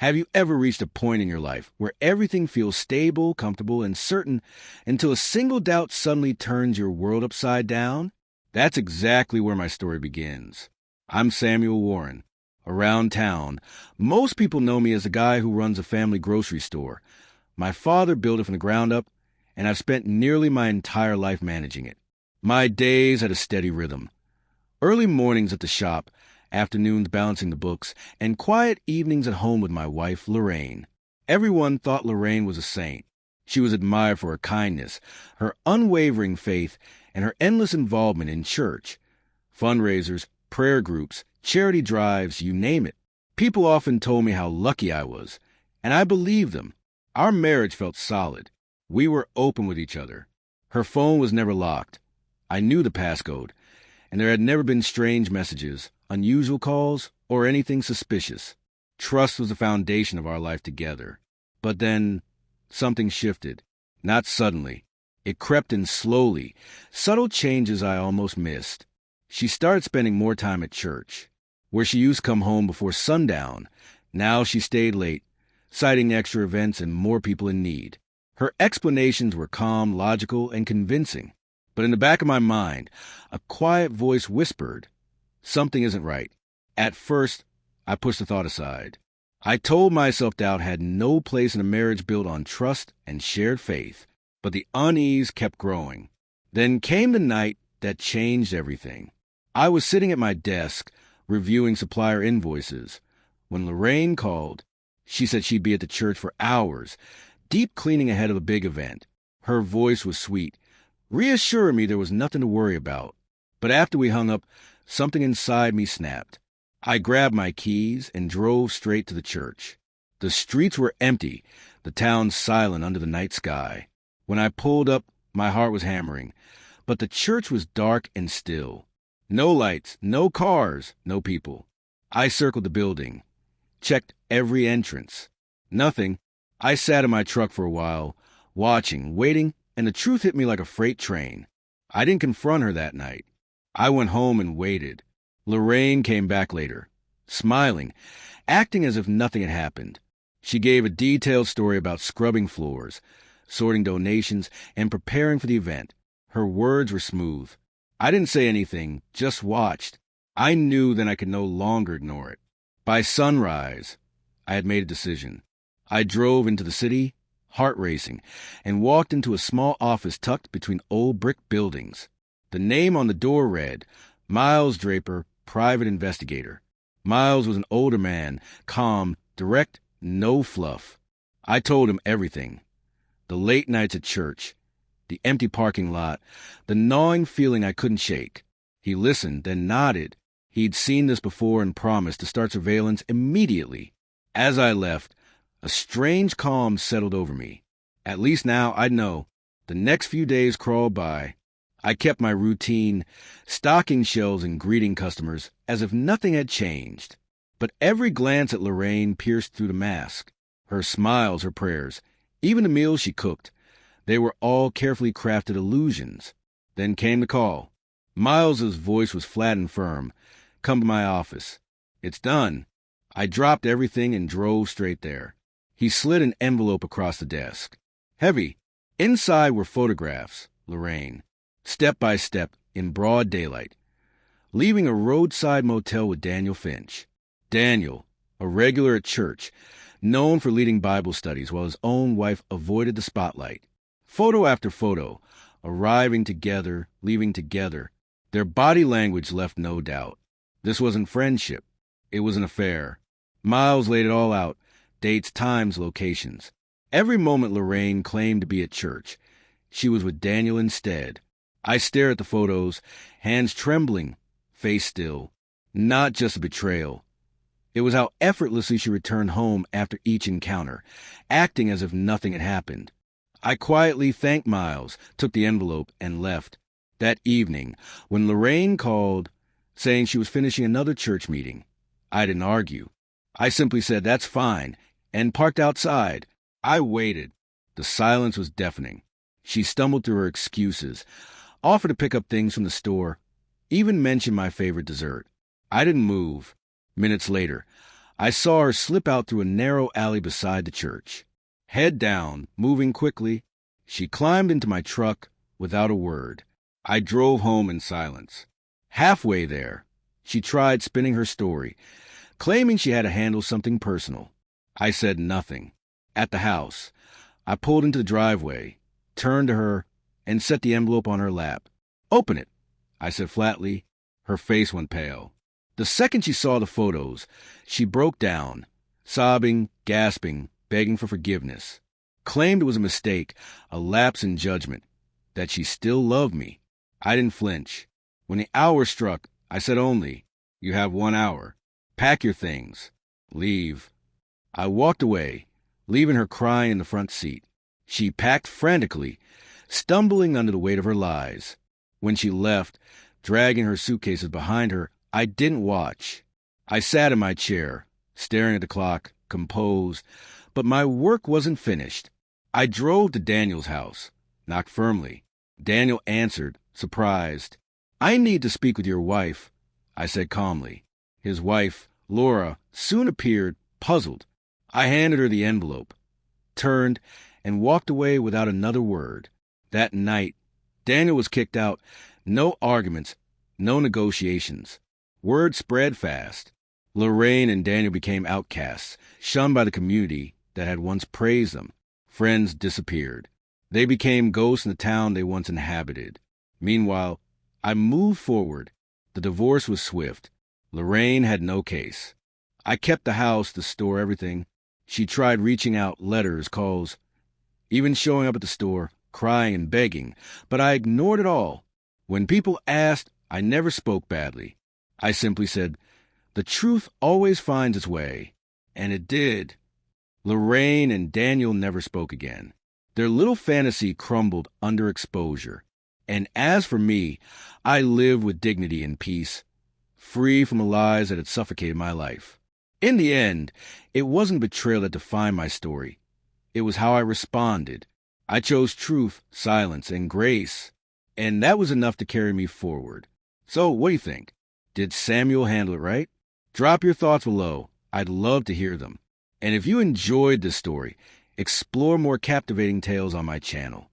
Have you ever reached a point in your life where everything feels stable, comfortable, and certain until a single doubt suddenly turns your world upside down? That's exactly where my story begins. I'm Samuel Warren. Around town, most people know me as a guy who runs a family grocery store. My father built it from the ground up, and I've spent nearly my entire life managing it. My days had a steady rhythm. Early mornings at the shop, afternoons balancing the books, and quiet evenings at home with my wife, Lorraine. Everyone thought Lorraine was a saint. She was admired for her kindness, her unwavering faith, and her endless involvement in church. Fundraisers, prayer groups, charity drives, you name it. People often told me how lucky I was, and I believed them. Our marriage felt solid. We were open with each other. Her phone was never locked. I knew the passcode, and there had never been strange messages, unusual calls, or anything suspicious. Trust was the foundation of our life together. But then, something shifted. Not suddenly. It crept in slowly, subtle changes I almost missed. She started spending more time at church. Where she used to come home before sundown, now she stayed late, citing extra events and more people in need. Her explanations were calm, logical, and convincing. But in the back of my mind, a quiet voice whispered, something isn't right. At first, I pushed the thought aside. I told myself doubt had no place in a marriage built on trust and shared faith. But the unease kept growing. Then came the night that changed everything. I was sitting at my desk, reviewing supplier invoices, when Lorraine called. She said she'd be at the church for hours, deep cleaning ahead of a big event. Her voice was sweet, reassuring me there was nothing to worry about. But after we hung up, something inside me snapped. I grabbed my keys and drove straight to the church. The streets were empty, the town silent under the night sky. When I pulled up, my heart was hammering, but the church was dark and still. No lights, no cars, no people. I circled the building, checked every entrance. Nothing. I sat in my truck for a while, watching, waiting, and the truth hit me like a freight train. I didn't confront her that night. I went home and waited. Lorraine came back later, smiling, acting as if nothing had happened. She gave a detailed story about scrubbing floors, sorting donations, and preparing for the event. Her words were smooth. I didn't say anything, just watched. I knew then I could no longer ignore it. By sunrise, I had made a decision. I drove into the city, heart racing, and walked into a small office tucked between old brick buildings. The name on the door read, Miles Draper, Private Investigator. Miles was an older man, calm, direct, no fluff. I told him everything. The late nights at church, the empty parking lot, the gnawing feeling I couldn't shake. He listened, then nodded. He'd seen this before and promised to start surveillance immediately. As I left, a strange calm settled over me. At least now I'd know. The next few days crawled by. I kept my routine, stocking shelves and greeting customers as if nothing had changed. But every glance at Lorraine pierced through the mask. Her smiles, her prayers, even the meals she cooked. They were all carefully crafted illusions. Then came the call. Miles's voice was flat and firm. Come to my office. It's done. I dropped everything and drove straight there. He slid an envelope across the desk. Heavy. Inside were photographs. Lorraine. Step by step, in broad daylight. Leaving a roadside motel with Daniel Finch. Daniel, a regular at church, known for leading Bible studies while his own wife avoided the spotlight. Photo after photo, arriving together, leaving together. Their body language left no doubt. This wasn't friendship. It was an affair. Miles laid it all out. Dates, times, locations. Every moment Lorraine claimed to be at church. She was with Daniel instead. I stared at the photos, hands trembling, face still. Not just a betrayal. It was how effortlessly she returned home after each encounter, acting as if nothing had happened. I quietly thanked Miles, took the envelope, and left. That evening, when Lorraine called, saying she was finishing another church meeting, I didn't argue. I simply said, that's fine, and parked outside. I waited. The silence was deafening. She stumbled through her excuses, offered to pick up things from the store, even mentioned my favorite dessert. I didn't move. Minutes later, I saw her slip out through a narrow alley beside the church. Head down, moving quickly, she climbed into my truck without a word. I drove home in silence. Halfway there, she tried spinning her story, claiming she had to handle something personal. I said nothing. At the house, I pulled into the driveway, turned to her, and set the envelope on her lap. "Open it," I said flatly. Her face went pale. The second she saw the photos, she broke down, sobbing, gasping, begging for forgiveness. Claimed it was a mistake, a lapse in judgment, that she still loved me. I didn't flinch. When the hour struck, I said only, "You have 1 hour. Pack your things. Leave." I walked away, leaving her crying in the front seat. She packed frantically, stumbling under the weight of her lies. When she left, dragging her suitcases behind her, I didn't watch. I sat in my chair, staring at the clock, composed, but my work wasn't finished. I drove to Daniel's house, knocked firmly. Daniel answered, surprised. "I need to speak with your wife," I said calmly. His wife, Laura, soon appeared, puzzled. I handed her the envelope, turned, and walked away without another word. That night, Daniel was kicked out. No arguments, no negotiations. Word spread fast. Lorraine and Daniel became outcasts, shunned by the community that had once praised them. Friends disappeared. They became ghosts in the town they once inhabited. Meanwhile, I moved forward. The divorce was swift. Lorraine had no case. I kept the house, the store, everything. She tried reaching out, letters, calls, even showing up at the store, crying and begging, but I ignored it all. When people asked, I never spoke badly. I simply said, "The truth always finds its way." And it did. Lorraine and Daniel never spoke again. Their little fantasy crumbled under exposure. And as for me, I lived with dignity and peace, free from the lies that had suffocated my life. In the end, it wasn't betrayal that defined my story. It was how I responded. I chose truth, silence, and grace. And that was enough to carry me forward. So, what do you think? Did Samuel handle it right? Drop your thoughts below. I'd love to hear them. And if you enjoyed this story, explore more captivating tales on my channel.